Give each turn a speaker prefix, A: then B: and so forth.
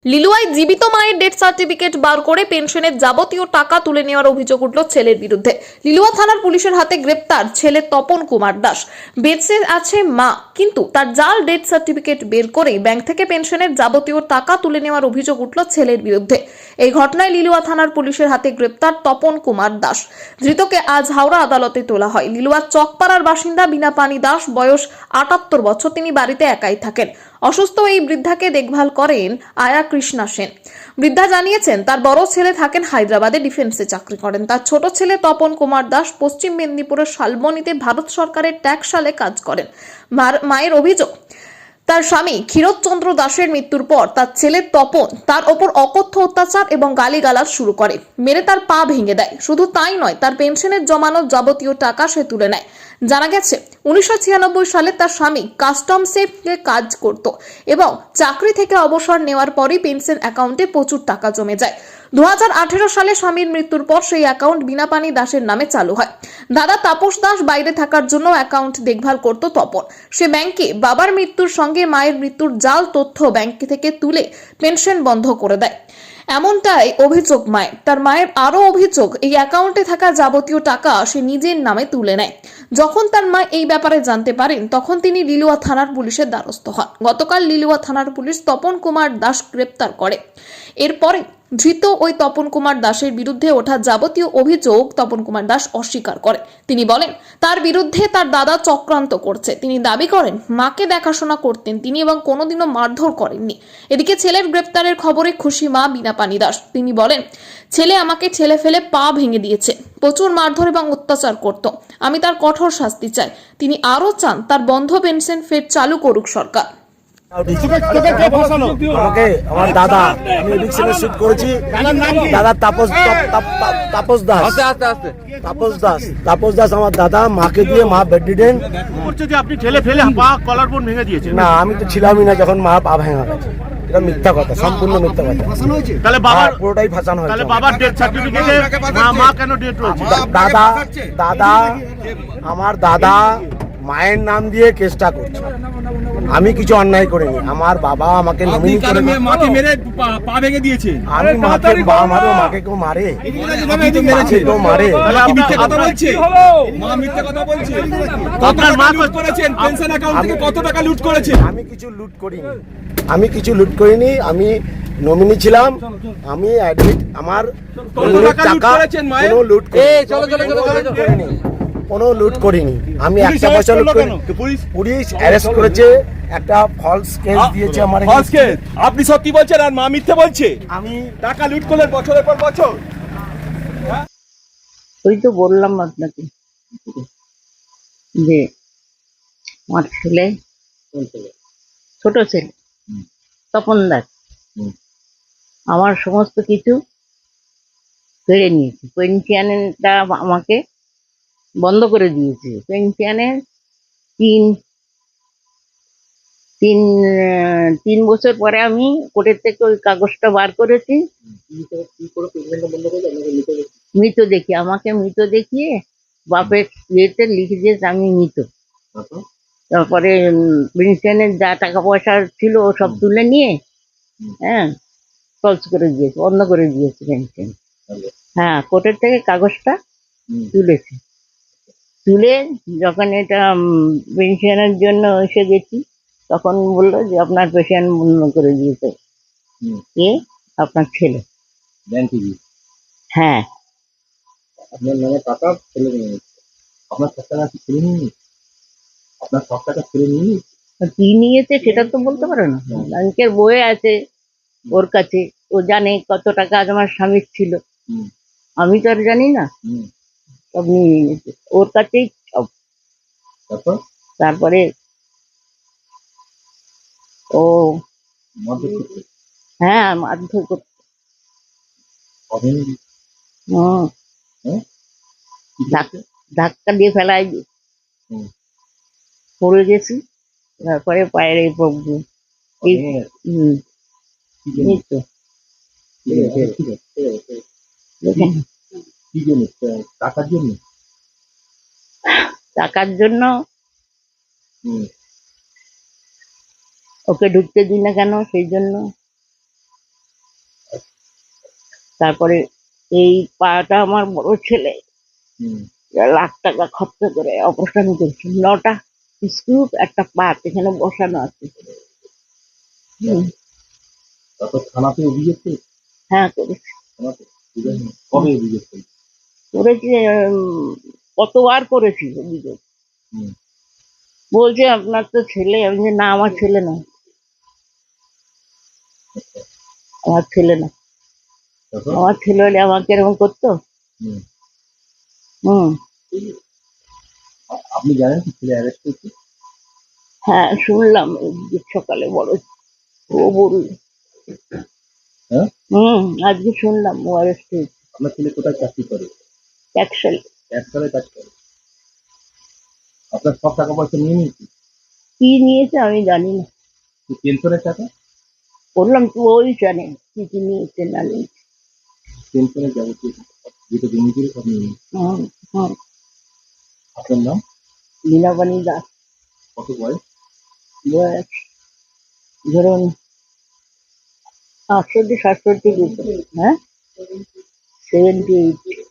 A: লিলুয়ায় জীবিত মায়ের death certificate বার করে পেনশনের যাবতীয় টাকা তুলে নেওয়ার অভিযোগ উঠল ছেলের বিরুদ্ধে। লিলুয়া থানার পুলিশের হাতে গ্রেপ্তার ছেলে তপন কুমার দাস। বেঁচে আছে মা, কিন্তু তার জাল ডেথ সার্টিফিকেট বের করে ব্যাংক থেকে পেনশনের যাবতীয় টাকা তুলে নেওয়ার অভিযোগ উঠল ছেলের বিরুদ্ধে। এই ঘটনায় লিলুয়া থানার পুলিশের হাতে গ্রেপ্তার তপন কুমার দাস। ধৃতকে আজ হাওড়া আদালতে তোলা হয়। লিলুয়া চকপাড়ার বাসিন্দা বিনাপানি দাস, বয়স ৭৮ বছর। তিনি বাড়িতে একাই থাকেন। অসুস্থ এই বৃদ্ধাকে দেখভাল করেন আয়া কৃষ্ণা সেন। বৃদ্ধা জানিয়েছেন, তার বড় ছেলে থাকেন হায়দ্রাবাদে, ডিফেন্সে চাকরি করেন। তার ছোট ছেলে তপন কুমার দাস পশ্চিম মেদিনীপুরের শালবনীতে ভারত সরকারের ট্যাক্স সালে কাজ করেন। মায়ের অভিযোগ, তার স্বামী ক্ষীরোদচন্দ্র দাসের মৃত্যুর পর তার ছেলে তপন তার ওপর অকথ্য অত্যাচার এবং গালিগালাজ শুরু করে, মেরে তার পা ভেঙে দেয়। শুধু তাই নয়, তার পেনশনের জমানো যাবতীয় টাকা সে তুলে নেয়। জানা গেছে, 1996 সালে তার স্বামী কাস্টমসে কাজ করত এবং চাকরি থেকে অবসর নেওয়ার পরই পেনশন অ্যাকাউন্টে প্রচুর টাকা জমে যায়। 2018 সালে স্বামীর মৃত্যুর পর সেই অ্যাকাউন্ট বিনাপানি দাসের নামে চালু হয়। দাদা তাপস দাস বাইরে থাকার জন্য অ্যাকাউন্ট দেখভাল করত তপন। সে ব্যাংকে বাবার মৃত্যুর সঙ্গে মায়ের মৃত্যুর জাল তথ্য ব্যাংক থেকে তুলে পেনশন বন্ধ করে দেয়, এমনটাই অভিযোগ মায়ের। তার মায়ের আরো অভিযোগ, এই অ্যাকাউন্টে থাকা যাবতীয় টাকা সে নিজের নামে তুলে নেয়। যখন তার মা এই ব্যাপারে জানতে পারেন, তখন তিনি লিলুয়া থানার পুলিশের দ্বারস্থ হন। গতকাল লিলুয়া থানার পুলিশ তপন কুমার দাস গ্রেপ্তার করে। এরপরে ধৃত ওই তপন কুমার দাসের বিরুদ্ধে ওঠা যাবতীয় অভিযোগ তপন কুমার দাস অস্বীকার করে। তিনি বলেন, তার বিরুদ্ধে তার দাদা চক্রান্ত করছে। তিনি দাবি করেন, মাকে দেখাশোনা করতেন তিনি এবং কোনোদিনও মারধর করেননি। এদিকে ছেলের গ্রেপ্তারের খবরে খুশি মা বিনাপানি দাস। তিনি বলেন, ছেলে আমাকে ঠেলে ফেলে পা ভেঙে দিয়েছে, প্রচুর মারধর এবং অত্যাচার করত। আমি তার কঠোর শাস্তি চাই। তিনি আরও চান, তার বন্ধ পেনশন ফের চালু করুক সরকার।
B: আমাকে আমার দাদা, আমি এডিকশনে শুট করেছি। দাদা তাপস দাস, তাপস দাস আমার দাদা। মাকে দিয়ে মা বেডরিডেন
C: করছে যে আপনি ঠেলে ফেলে পা কলার বোন ভেঙে দিয়েছেন।
B: না, আমি তো ছিলামই না যখন মা পা ভেঙে গেছে। এটা মিথ্যা কথা, সম্পূর্ণ মিথ্যা কথা।
C: তাহলে বাবার
B: পুরোটাই ফাঁসানো হয়েছে।
C: তাহলে বাবার ডেথ সার্টিফিকেটে মা কেন ডেট রয়েছে?
B: দাদা আমার দাদা মায়ের নাম দিয়ে কেসটা করছে। আমি কিছু অন্যায় করিনি। আমার বাবা আমাকে নমিনি করে
D: মাকে মেরে পা ভেঙে দিয়েছে।
B: আমি মাকে মাকে কেউ মারে? কেউ মারে?
D: আপনি মিথ্যে কথা বলছে। মা মিথ্যে কথা বলছে। কত টাকা লুট করেছেন? পেনশন অ্যাকাউন্ট থেকে কত টাকা লুট করেছেন?
B: আমি কিছু লুট করিনি। আমি নমিনি ছিলাম। আমি অ্যাডমিট। আমার
D: কত টাকা লুট করেছেন মায়ের?
B: কোনো লুট করিনি। আমি একটা পয়সা লুট করিনি। পুলিশ অ্যারেস্ট করেছে, একটা ফলস কেস দিয়েছে আমার।
D: False case? আপনি সত্যি বলছেন আর মা মিথ্যে বলছে?
B: আমি
D: টাকা লুট করলেন বছরের পর বছর।
E: ওই তো বললাম আপনাকে যে আমার ছেলে, ছোট ছেলে তপন দাস আমার সমস্ত কিছু কেড়ে নিয়েছে। পেনশনটা আমাকে বন্ধ করে দিয়েছে। পেনশনের তিন তিন তিন বছর পরে আমি কোর্টের থেকে ওই কাগজটা বার করেছি। মৃত দেখিয়ে আমাকে মৃত দেখিয়ে বাপের ইয়েতে লিখে দিয়েছে আমি মৃত। তারপরে পেনশনের যা টাকা পয়সা ছিল ও সব তুলে নিয়ে ফলস করে দিয়েছে, বন্ধ করে দিয়েছে পেনশন। হ্যাঁ, কোর্টের থেকে কাগজটা তুলেছে। তুলে যখন এটা পেনশনের জন্য এসে গেছি, তখন বললো যে আপনার পেনশন বন্ধ করে দিয়েছে কে? আপনার ছেলে। হ্যাঁ।
F: আপনার নামে টাকা ছেলে নিয়ে নিচ্ছে। আপনার সব টাকা ছেলে নিয়ে নিচ্ছে। আপনার সব টাকা ছেলে নিয়ে নিচ্ছে।
E: কি নিয়েছে সেটা তো বলতে পারো না। ব্যাংকের বই আছে ওর কাছে, ও জানে কত টাকা আমার স্বামীর ছিল। আমি তো আর জানি না। সব নিয়ে নিয়েছে ওর কাছেই সব। তারপরে ও হ্যাঁ মারধর করতো। ধাক্কা দিয়ে ফেলাই পড়ে গেছি। তারপরে পায়ের এই প্রবলেম। টাকার জন্য ওকে ঢুকতে দিই না কেন, সেই জন্য তারপরে এই পাটা আমার বড় ছেলে
F: হুম।
E: লাখ টাকা খরচা করে অপারেশন করেছে, 9টা স্ক্রু একটা পাত এখানে বসানো আছে। হুম,
F: তারপর থানাতে অভিযোগ করেছে?
E: হ্যাঁ করেছি।
F: থানাতে? কবে অভিযোগ করেছে?
E: করেছি কতবার করেছি অভিযোগ।
F: হুম।
E: বলছে আপনার তো ছেলে, আমি বলছি, না আমার ছেলে না, আমার ছেলে না।
F: তারপর?
E: আমার ছেলে হলে আমাকে এরকম করতো?
F: হুম।
E: হুম,
F: আপনি জানেন কি ছেলে অ্যারেস্ট হয়েছে?
E: হ্যাঁ শুনলাম আজকে সকালে বড় ও বলল।
F: হ্যাঁ?
E: আজকে শুনলাম ও অ্যারেস্ট হয়েছে।
F: আপনার ছেলে কোথায় চাকরি করে?
E: অ্যাকচুয়ালি
F: এক সালে কাজ করে। আপনার সব টাকা পয়সা নিয়ে নিয়েছি?
E: কি নিয়েছে আমি জানি না,
F: পেনশনের টাকা?
E: বললাম তো ওই জানে কি কি নিয়েছে না নিয়েছে।
F: পেনশনের যাবতীয় যেটা জমি করে সব নিয়ে নিয়েছি।
E: হুম, হুম।
F: আপনার নাম?
E: লীলাবাণী দাস,
F: কত বয়স?
E: বয়স ধরুন 68-67 হ্যাঁ, 78।